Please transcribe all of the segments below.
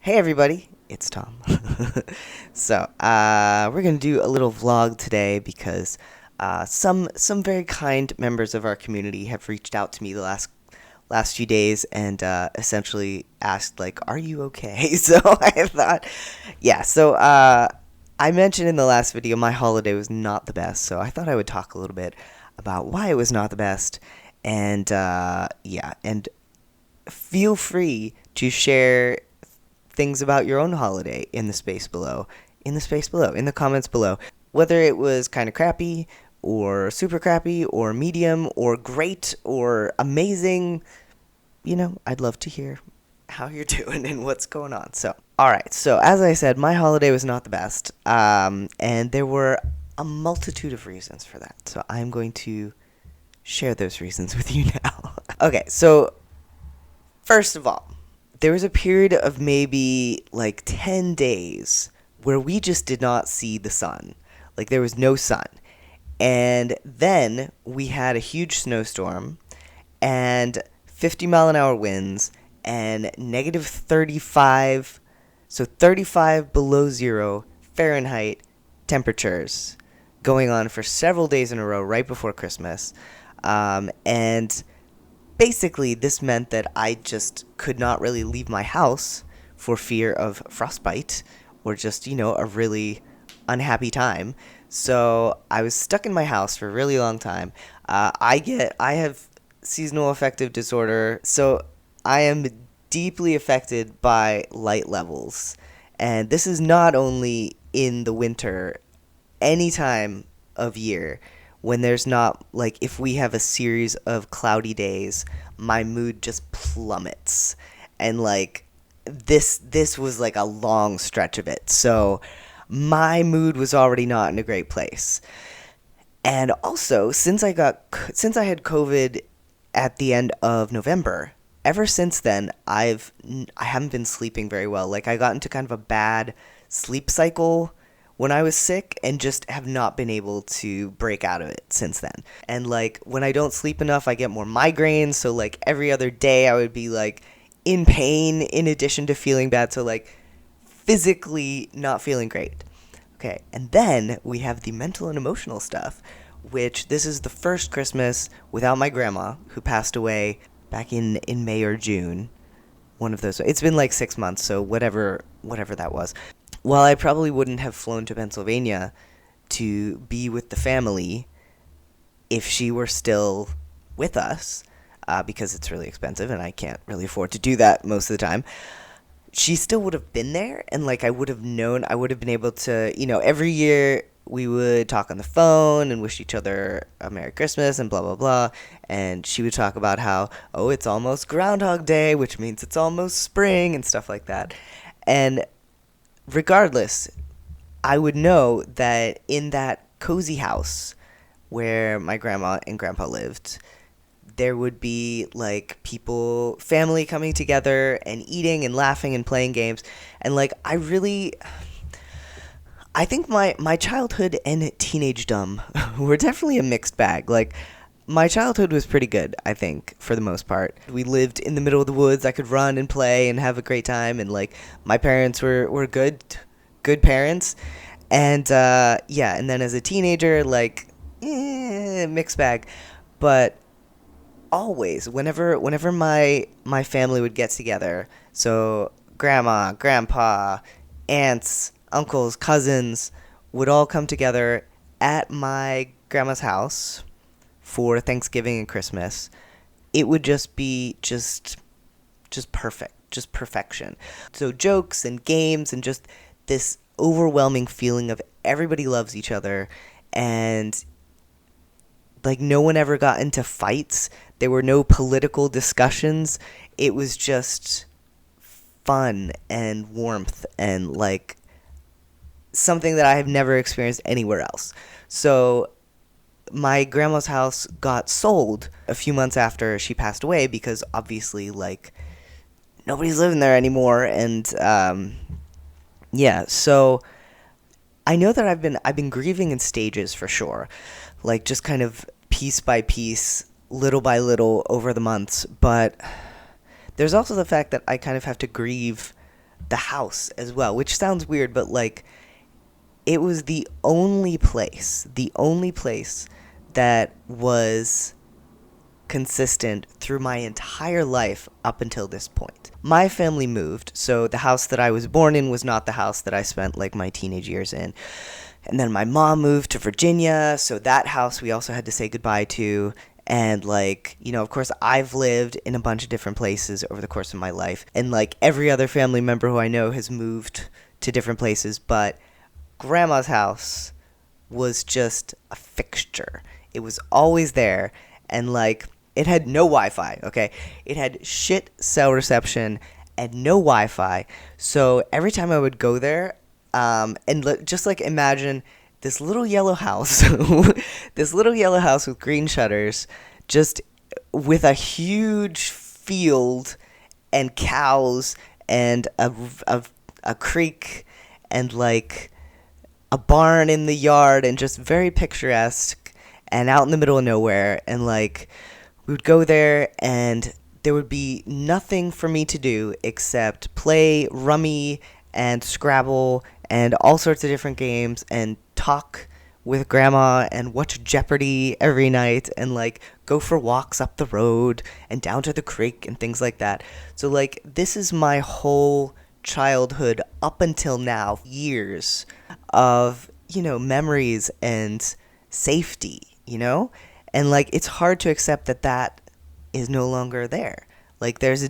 Hey everybody, it's Tom. We're gonna do a little vlog today because some very kind members of our community have reached out to me the last few days and essentially asked like, "Are you okay?" So I thought, yeah. I mentioned in the last video my holiday was not the best, so I thought I would talk a little bit about why it was not the best, and and feel free to share things about your own holiday in the space below, in the comments below. Whether it was kind of crappy, or super crappy, or medium, or great, or amazing, I'd love to hear how you're doing and what's going on. Alright, so as I said, my holiday was not the best, and there were a multitude of reasons for that. So I'm going to share those reasons with you now. Okay, so first of all, there was a period of maybe like 10 days where we just did not see the sun. Like there was no sun. And then we had a huge snowstorm and 50-mile-an-hour winds and negative 35, so 35 below zero Fahrenheit temperatures going on for several days in a row right before Christmas. And basically, this meant that I just could not really leave my house for fear of frostbite or just, a really unhappy time. So I was stuck in my house for a really long time. I have seasonal affective disorder, so I am deeply affected by light levels. And this is not only in the winter, any time of year when there's not, like, if we have a series of cloudy days, my mood just plummets. And like this was like a long stretch of it. So my mood was already not in a great place. And also, since I had COVID at the end of November, ever since then I haven't been sleeping very well. Like I got into kind of a bad sleep cycle when I was sick and just have not been able to break out of it since then. And like when I don't sleep enough, I get more migraines. So like every other day I would be like in pain in addition to feeling bad. So like physically not feeling great. Okay. And then we have the mental and emotional stuff, which this is the first Christmas without my grandma, who passed away back in May or June. One of those. It's been like 6 months. So whatever that was. While I probably wouldn't have flown to Pennsylvania to be with the family if she were still with us, because it's really expensive and I can't really afford to do that most of the time, she still would have been there, and like I would have been able to, every year we would talk on the phone and wish each other a Merry Christmas and blah, blah, blah, and she would talk about how, oh, it's almost Groundhog Day, which means it's almost spring and stuff like that. And regardless, I would know that in that cozy house where my grandma and grandpa lived, there would be like family coming together and eating and laughing and playing games. And like I think my childhood and teenagedom were definitely a mixed bag. Like my childhood was pretty good, I think, for the most part. We lived in the middle of the woods. I could run and play and have a great time. And, like, my parents were good parents. And, and then as a teenager, like, mixed bag. But always, whenever my family would get together, so grandma, grandpa, aunts, uncles, cousins would all come together at my grandma's house for Thanksgiving and Christmas, it would just be just perfect, just perfection. So jokes and games and just this overwhelming feeling of everybody loves each other, and like no one ever got into fights. There were no political discussions. It was just fun and warmth and like something that I have never experienced anywhere else. So my grandma's house got sold a few months after she passed away because obviously like nobody's living there anymore. And so I know that I've been grieving in stages for sure, like just kind of piece by piece, little by little over the months. But there's also the fact that I kind of have to grieve the house as well, which sounds weird, but like it was the only place that was consistent through my entire life up until this point. My family moved, so the house that I was born in was not the house that I spent like my teenage years in. And then my mom moved to Virginia, so that house we also had to say goodbye to. And like, of course I've lived in a bunch of different places over the course of my life. And like every other family member who I know has moved to different places, but grandma's house was just a fixture. It was always there, and like it had no Wi-Fi, okay? It had shit cell reception and no Wi-Fi. So every time I would go there, just like imagine this little yellow house, this little yellow house with green shutters, just with a huge field and cows and a creek and like a barn in the yard, and just very picturesque and out in the middle of nowhere. And like we would go there and there would be nothing for me to do except play Rummy and Scrabble and all sorts of different games and talk with grandma and watch Jeopardy every night and like go for walks up the road and down to the creek and things like that. So like this is my whole childhood up until now, years of, memories and safety, And like it's hard to accept that that is no longer there. Like there's a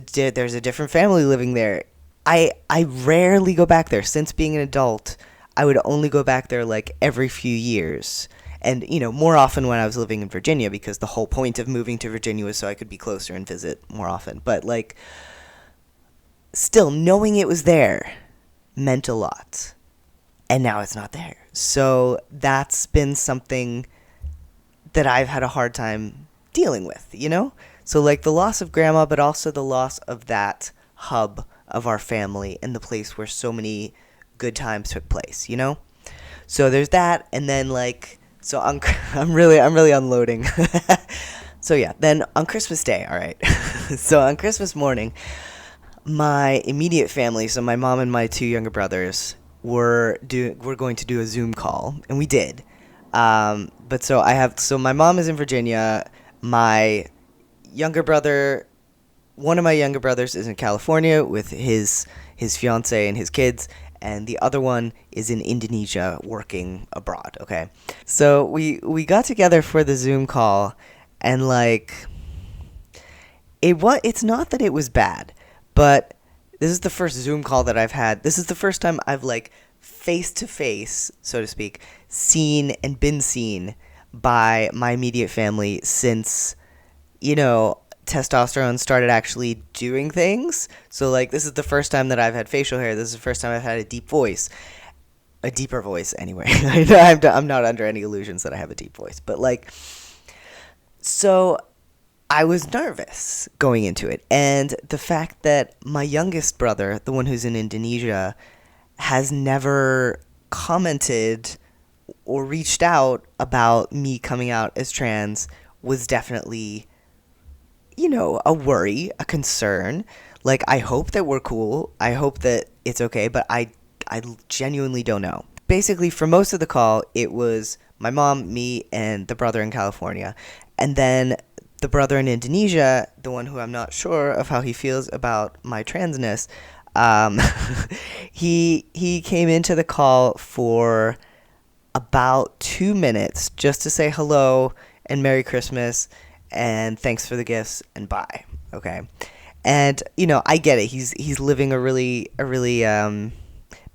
different family living there. I rarely go back there. Since being an adult, I would only go back there like every few years. And, more often when I was living in Virginia, because the whole point of moving to Virginia was so I could be closer and visit more often. But like still knowing it was there meant a lot. And now it's not there. So that's been something that I've had a hard time dealing with, So like the loss of grandma, but also the loss of that hub of our family and the place where so many good times took place, So there's that, and then like, so I'm really unloading. So yeah, then on Christmas Day, all right. So on Christmas morning, my immediate family, so my mom and my two younger brothers, were going to do a Zoom call, and we did. But so my mom is in Virginia. My younger brother, one of my younger brothers is in California with his fiance and his kids, and the other one is in Indonesia working abroad, okay? So we got together for the Zoom call, and like it's not that it was bad, but this is the first Zoom call that I've had. This is the first time I've like face to face, so to speak, seen and been seen by my immediate family since, testosterone started actually doing things. So like this is the first time that I've had facial hair. This is the first time I've had a deeper voice anyway. I'm not under any illusions that I have a deep voice, but like, so I was nervous going into it. And the fact that my youngest brother, the one who's in Indonesia, has never commented or reached out about me coming out as trans was definitely, a worry, a concern. Like, I hope that we're cool. I hope that it's okay, but I genuinely don't know. Basically, for most of the call, it was my mom, me, and the brother in California. And then the brother in Indonesia, the one who I'm not sure of how he feels about my transness, he came into the call for about 2 minutes just to say hello and Merry Christmas and thanks for the gifts and bye. Okay. And, I get it. He's living a really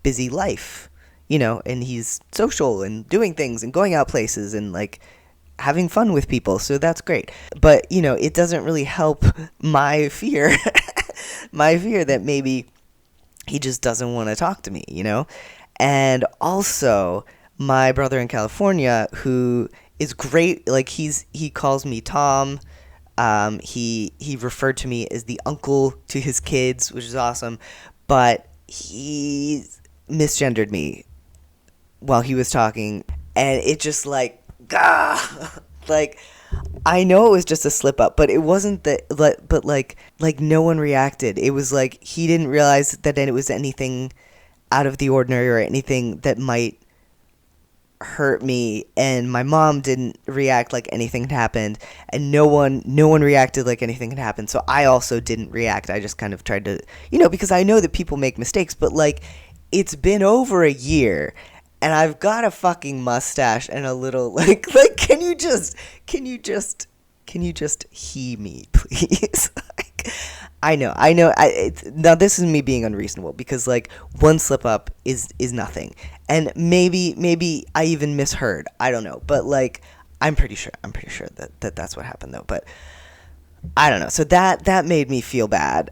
busy life, and he's social and doing things and going out places and like having fun with people. So that's great. But, it doesn't really help my fear, my fear that maybe he just doesn't want to talk to me, And also my brother in California, who is great. Like he calls me Thom. He referred to me as the uncle to his kids, which is awesome. But he misgendered me while he was talking, and it just like, like I know it was just a slip up, but it wasn't that. But like no one reacted. It was like he didn't realize that it was anything out of the ordinary or anything that might hurt me, and my mom didn't react like anything had happened, and no one reacted like anything had happened. So I also didn't react. I just kind of tried to, because I know that people make mistakes, but like it's been over a year and I've got a fucking mustache and a little like can you just he me, please? Like, I know. Now this is me being unreasonable because like one slip up is nothing, and maybe I even misheard. I don't know, but like I'm pretty sure that that's what happened though. But I don't know. So that made me feel bad.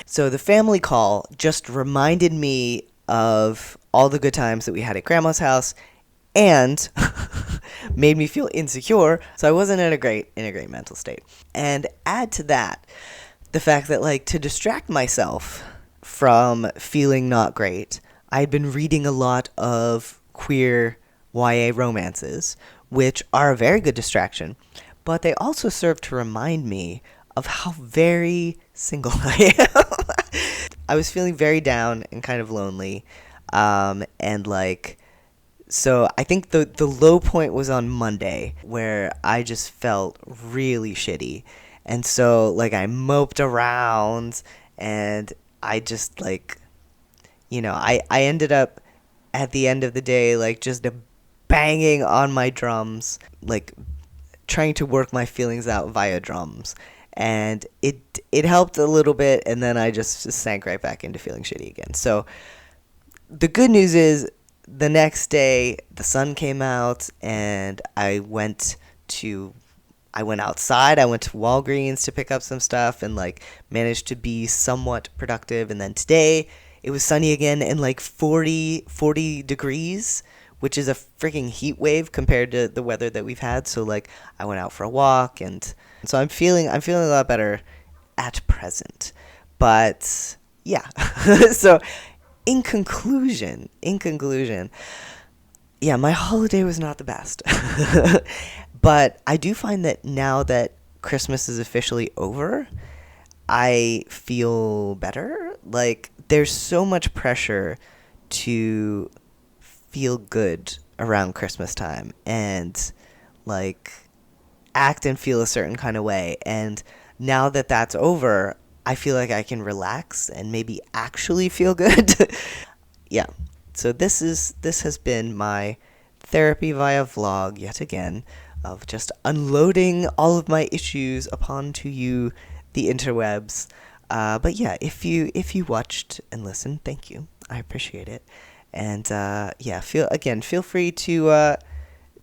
So the family call just reminded me of all the good times that we had at grandma's house, and made me feel insecure. So I wasn't in a great mental state. And add to that the fact that like to distract myself from feeling not great, I had been reading a lot of queer YA romances, which are a very good distraction, but they also serve to remind me of how very single I am. I was feeling very down and kind of lonely, and like so I think the low point was on Monday where I just felt really shitty. And so like I moped around, and I just like I ended up at the end of the day like just banging on my drums, like trying to work my feelings out via drums. And it helped a little bit, and then I just sank right back into feeling shitty again. So the good news is the next day the sun came out, and I went outside. I went to Walgreens to pick up some stuff and like managed to be somewhat productive. And then today it was sunny again and like 40 degrees, which is a freaking heat wave compared to the weather that we've had. So like I went out for a walk, and so I'm feeling a lot better at present. But yeah. So in conclusion, yeah, my holiday was not the best. But I do find that now that Christmas is officially over, I feel better. Like, there's so much pressure to feel good around Christmas time and, like, act and feel a certain kind of way. And now that that's over, I feel like I can relax and maybe actually feel good. Yeah. So this has been my therapy via vlog yet again, of just unloading all of my issues upon to you, the interwebs. But yeah, if you watched and listened, thank you. I appreciate it. And yeah, feel free to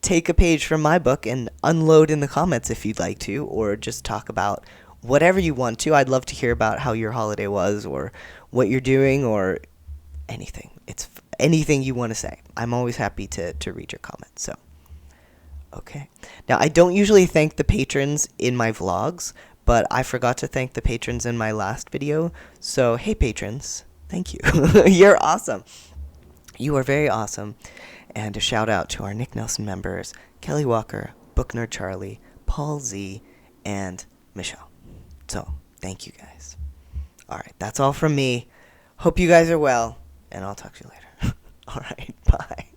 take a page from my book and unload in the comments if you'd like to, or just talk about whatever you want to. I'd love to hear about how your holiday was, or what you're doing, or anything. It's anything you want to say. I'm always happy to read your comments. So, okay. Now, I don't usually thank the patrons in my vlogs, but I forgot to thank the patrons in my last video. So, hey patrons, thank you. You're awesome. You are very awesome. And a shout out to our Nick Nelson members, Kelly Walker, Book Nerd Charlie, Paul Z, and Michelle. So, thank you guys. All right, that's all from me. Hope you guys are well, and I'll talk to you later. All right, bye.